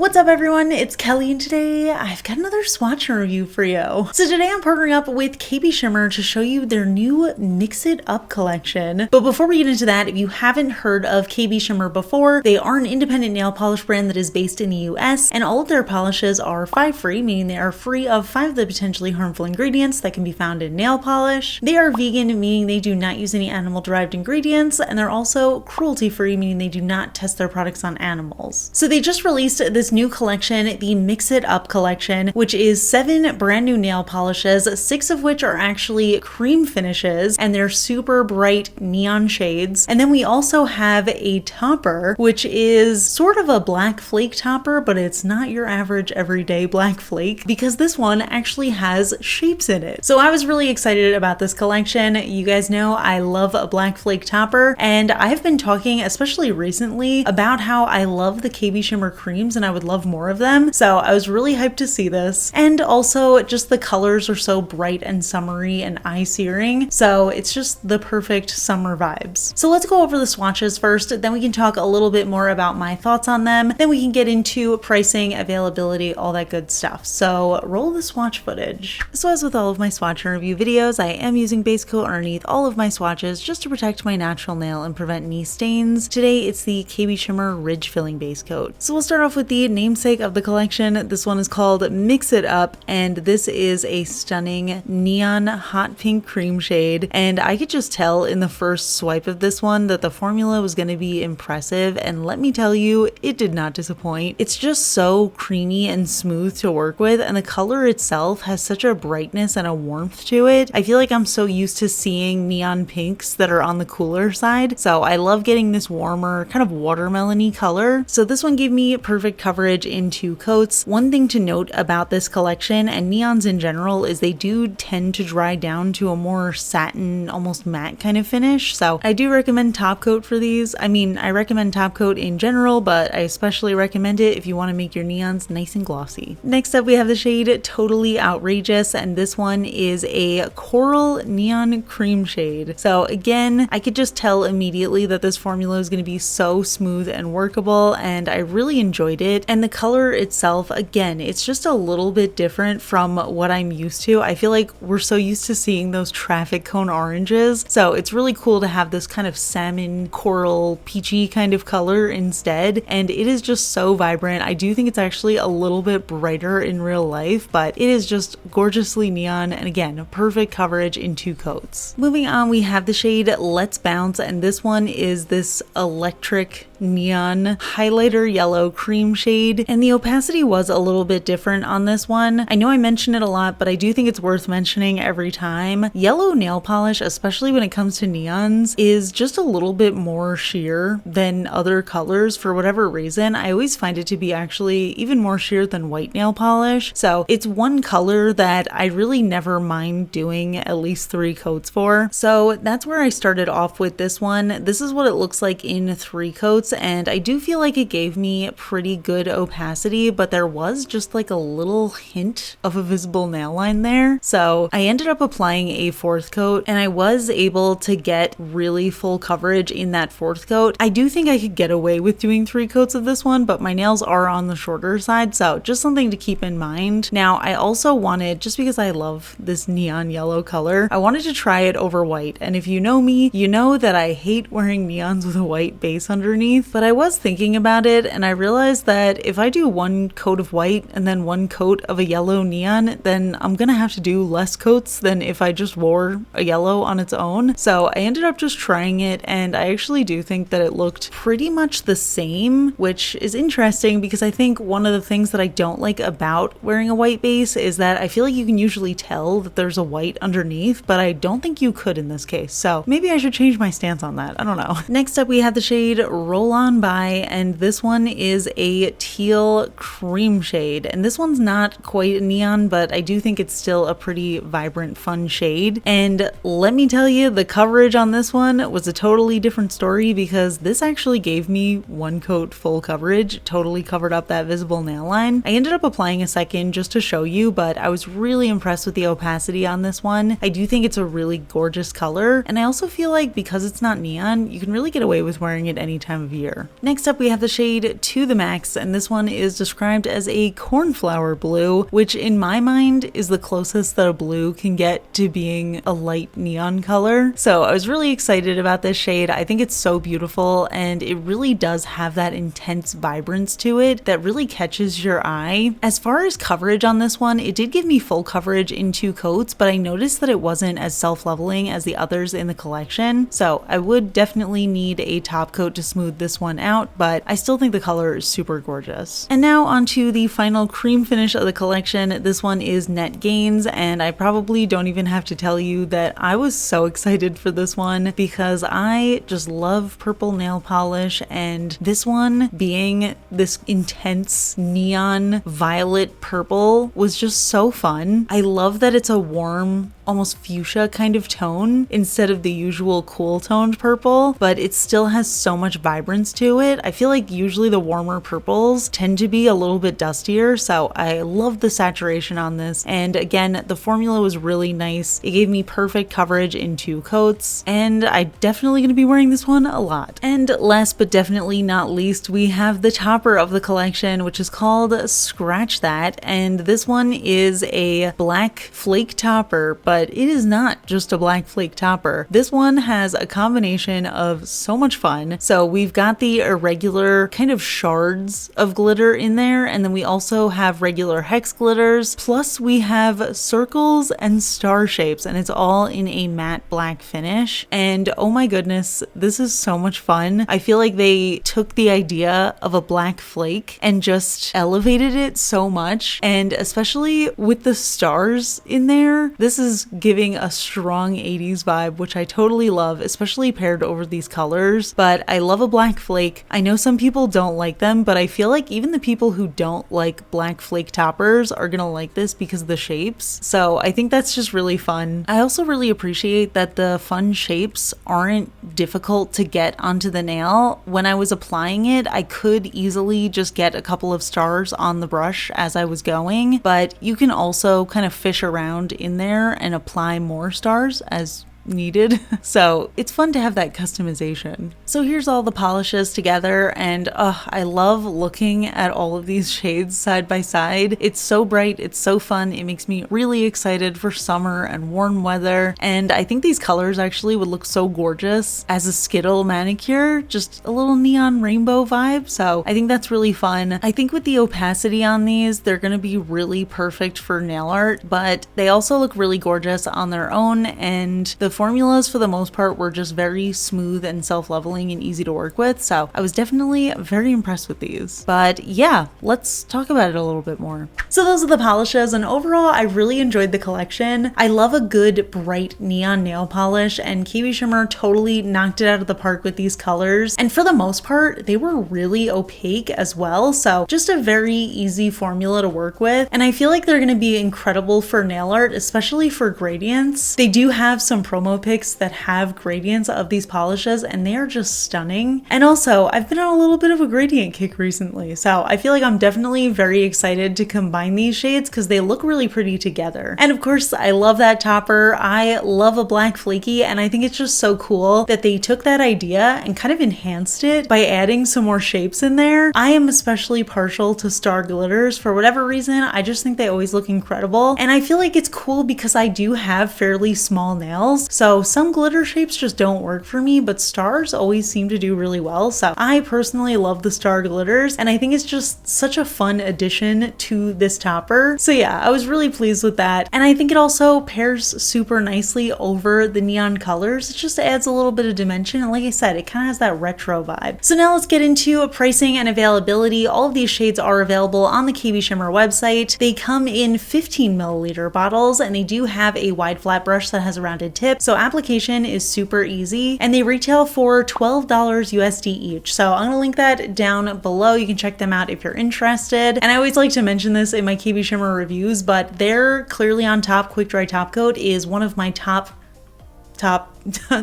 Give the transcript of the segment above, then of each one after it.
What's up everyone, it's Kelly and today I've got another swatch review for you. So today I'm partnering up with KBShimmer to show you their new Mix It Up collection. But before we get into that, if you haven't heard of KBShimmer before, they are an independent nail polish brand that is based in the US, and all of their polishes are fave free, meaning they are free of 5 of the potentially harmful ingredients that can be found in nail polish. They are vegan, meaning they do not use any animal derived ingredients, and they're also cruelty free, meaning they do not test their products on animals. So they just released this new collection, the Mix It Up collection, which is 7 brand new nail polishes, 6 of which are actually cream finishes, and they're super bright neon shades. And then we also have a topper, which is sort of a black flake topper, but it's not your average everyday black flake, because this one actually has shapes in it. So I was really excited about this collection. You guys know I love a black flake topper, and I've been talking, especially recently, about how I love the KBShimmer creams and I would love more of them. So I was really hyped to see this. And also just the colors are so bright and summery and eye searing. So it's just the perfect summer vibes. So let's go over the swatches first, then we can talk a little bit more about my thoughts on them. Then we can get into pricing, availability, all that good stuff. So roll the swatch footage. So as with all of my swatch and review videos, I am using base coat underneath all of my swatches just to protect my natural nail and prevent any stains. Today it's the KBShimmer Ridge Filling base coat. So we'll start off with the namesake of the collection. This one is called Mix It Up, and this is a stunning neon hot pink cream shade. And I could just tell in the first swipe of this one that the formula was going to be impressive, and let me tell you, it did not disappoint. It's just so creamy and smooth to work with, and the color itself has such a brightness and a warmth to it. I feel like I'm so used to seeing neon pinks that are on the cooler side, so I love getting this warmer, kind of watermelon-y color. So this one gave me perfect coverage in 2 coats. One thing to note about this collection and neons in general is they do tend to dry down to a more satin, almost matte kind of finish. So I do recommend top coat for these. I mean, I recommend top coat in general, but I especially recommend it if you want to make your neons nice and glossy. Next up, we have the shade Totally Outrageous, and this one is a coral neon cream shade. So again, I could just tell immediately that this formula is going to be so smooth and workable, and I really enjoyed it. And the color itself, again, it's just a little bit different from what I'm used to. I feel like we're so used to seeing those traffic cone oranges, so it's really cool to have this kind of salmon coral peachy kind of color instead, and it is just so vibrant. I do think it's actually a little bit brighter in real life, but it is just gorgeously neon, and again, perfect coverage in 2 coats. Moving on, we have the shade Let's Bounce, and this one is this electric neon highlighter yellow cream shade, and the opacity was a little bit different on this one. I know I mention it a lot, but I do think it's worth mentioning every time. Yellow nail polish, especially when it comes to neons, is just a little bit more sheer than other colors for whatever reason. I always find it to be actually even more sheer than white nail polish. So it's one color that I really never mind doing at least 3 coats for. So that's where I started off with this one. This is what it looks like in 3 coats, and I do feel like it gave me pretty good opacity, but there was just like a little hint of a visible nail line there. So I ended up applying a 4th coat, and I was able to get really full coverage in that 4th coat. I do think I could get away with doing 3 coats of this one, but my nails are on the shorter side, so just something to keep in mind. Now, I also wanted, just because I love this neon yellow color, I wanted to try it over white, and if you know me, you know that I hate wearing neons with a white base underneath, but I was thinking about it, and I realized that if I do 1 coat of white and then 1 coat of a yellow neon, then I'm gonna have to do less coats than if I just wore a yellow on its own. So I ended up just trying it, and I actually do think that it looked pretty much the same, which is interesting because I think one of the things that I don't like about wearing a white base is that I feel like you can usually tell that there's a white underneath, but I don't think you could in this case. So maybe I should change my stance on that. I don't know. Next up, we have the shade Roll On By, and this one is a teal cream shade, and this one's not quite neon, but I do think it's still a pretty vibrant, fun shade. And let me tell you, the coverage on this one was a totally different story, because this actually gave me 1 coat full coverage, totally covered up that visible nail line. I ended up applying a 2nd just to show you, but I was really impressed with the opacity on this one. I do think it's a really gorgeous color, and I also feel like because it's not neon, you can really get away with wearing it any time of year. Next up, we have the shade To the Max, and and this one is described as a cornflower blue, which in my mind is the closest that a blue can get to being a light neon color. So I was really excited about this shade. I think it's so beautiful, and it really does have that intense vibrance to it that really catches your eye. As far as coverage on this one, it did give me full coverage in 2 coats, but I noticed that it wasn't as self-leveling as the others in the collection. So I would definitely need a top coat to smooth this one out, but I still think the color is super gorgeous. And now onto the final cream finish of the collection. This one is Net Gains, and I probably don't even have to tell you that I was so excited for this one because I just love purple nail polish, and this one being this intense neon violet purple was just so fun. I love that it's a warm, almost fuchsia kind of tone instead of the usual cool toned purple, but it still has so much vibrance to it. I feel like usually the warmer purples tend to be a little bit dustier, so I love the saturation on this. And again, the formula was really nice. It gave me perfect coverage in 2 coats, and I'm definitely going to be wearing this one a lot. And last but definitely not least, we have the topper of the collection, which is called Scratch That, and this one is a black flake topper, but it is not just a black flake topper. This one has a combination of so much fun. So we've got the irregular kind of shards of glitter in there, and then we also have regular hex glitters, plus we have circles and star shapes, and it's all in a matte black finish. And oh my goodness, this is so much fun. I feel like they took the idea of a black flake and just elevated it so much, and especially with the stars in there, this is giving a strong 80s vibe, which I totally love, especially paired over these colors. But I love a black flake. I know some people don't like them, but I feel like even the people who don't like black flake toppers are gonna like this because of the shapes. So I think that's just really fun. I also really appreciate that the fun shapes aren't difficult to get onto the nail. When I was applying it, I could easily just get a couple of stars on the brush as I was going, but you can also kind of fish around in there and apply more stars as needed. So it's fun to have that customization. So here's all the polishes together, and I love looking at all of these shades side by side. It's so bright, it's so fun, it makes me really excited for summer and warm weather, and I think these colors actually would look so gorgeous as a Skittle manicure, just a little neon rainbow vibe. So I think that's really fun. I think with the opacity on these, they're gonna be really perfect for nail art, but they also look really gorgeous on their own, and the formulas for the most part were just very smooth and self-leveling and easy to work with, so I was definitely very impressed with these. But yeah, let's talk about it a little bit more. So those are the polishes, and overall I really enjoyed the collection. I love a good bright neon nail polish, and KBShimmer totally knocked it out of the park with these colors, and for the most part they were really opaque as well, so just a very easy formula to work with. And I feel like they're going to be incredible for nail art, especially for gradients. They do have some promo pics that have gradients of these polishes, and they are just stunning. And also, I've been on a little bit of a gradient kick recently, so I feel like I'm definitely very excited to combine these shades because they look really pretty together. And of course, I love that topper. I love a black flaky, and I think it's just so cool that they took that idea and kind of enhanced it by adding some more shapes in there. I am especially partial to star glitters for whatever reason. I just think they always look incredible, and I feel like it's cool because I do have fairly small nails, so some glitter shapes just don't work for me, but stars always seem to do really well. So I personally love the star glitters, and I think it's just such a fun addition to this topper. So yeah, I was really pleased with that, and I think it also pairs super nicely over the neon colors. It just adds a little bit of dimension, and like I said, it kind of has that retro vibe. So now let's get into pricing and availability. All of these shades are available on the KBShimmer website. They come in 15 milliliter bottles, and they do have a wide flat brush that has a rounded tip, so application is super easy, and they retail for $12 USD each. So I'm gonna link that down below. You can check them out if you're interested. And I always like to mention this in my KBShimmer reviews, but their clearly on top quick dry top coat is one of my top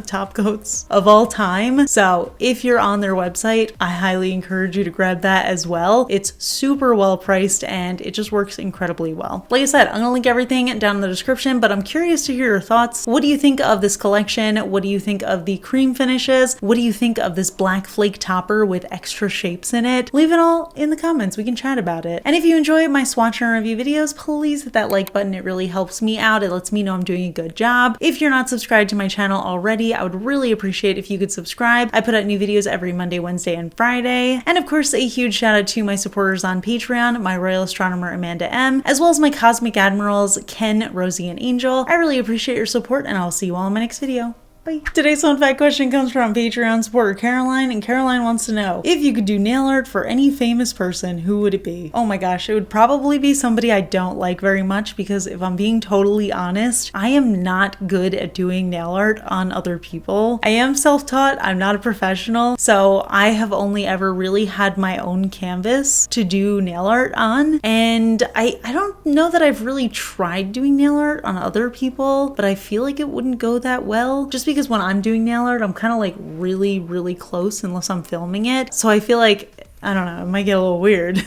top coats of all time. So if you're on their website, I highly encourage you to grab that as well. It's super well priced and it just works incredibly well. Like I said, I'm gonna link everything down in the description, but I'm curious to hear your thoughts. What do you think of this collection? What do you think of the cream finishes? What do you think of this black flake topper with extra shapes in it? Leave it all in the comments. We can chat about it. And if you enjoy my swatch and review videos, please hit that like button. It really helps me out. It lets me know I'm doing a good job. If you're not subscribed to my channel already, I would really appreciate if you could subscribe. I put out new videos every Monday, Wednesday, and Friday. And of course, a huge shout out to my supporters on Patreon, my royal astronomer Amanda M, as well as my cosmic admirals Ken, Rosie, and Angel. I really appreciate your support, and I'll see you all in my next video. Bye. Today's fun fact question comes from Patreon supporter Caroline, and Caroline wants to know, if you could do nail art for any famous person, who would it be? Oh my gosh, it would probably be somebody I don't like very much, because if I'm being totally honest, I am not good at doing nail art on other people. I am self-taught, I'm not a professional, so I have only ever really had my own canvas to do nail art on, and I don't know that I've really tried doing nail art on other people, but I feel like it wouldn't go that well, just because when I'm doing nail art, I'm kind of like really close unless I'm filming it. So I feel like, I don't know, it might get a little weird.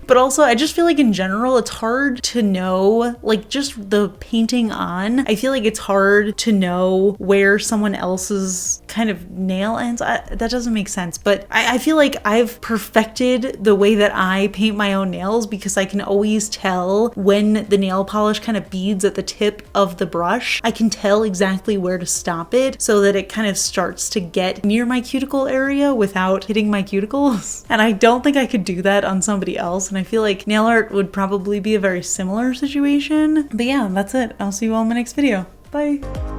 But also, I just feel like in general, it's hard to know, like just the painting on, I feel like it's hard to know where someone else's kind of nail ends. That doesn't make sense, but I feel like I've perfected the way that I paint my own nails, because I can always tell when the nail polish kind of beads at the tip of the brush. I can tell exactly where to stop it so that it kind of starts to get near my cuticle area without hitting my cuticles. And I don't think I could do that on somebody else, and I feel like nail art would probably be a very similar situation. But yeah, that's it. I'll see you all in my next video. Bye.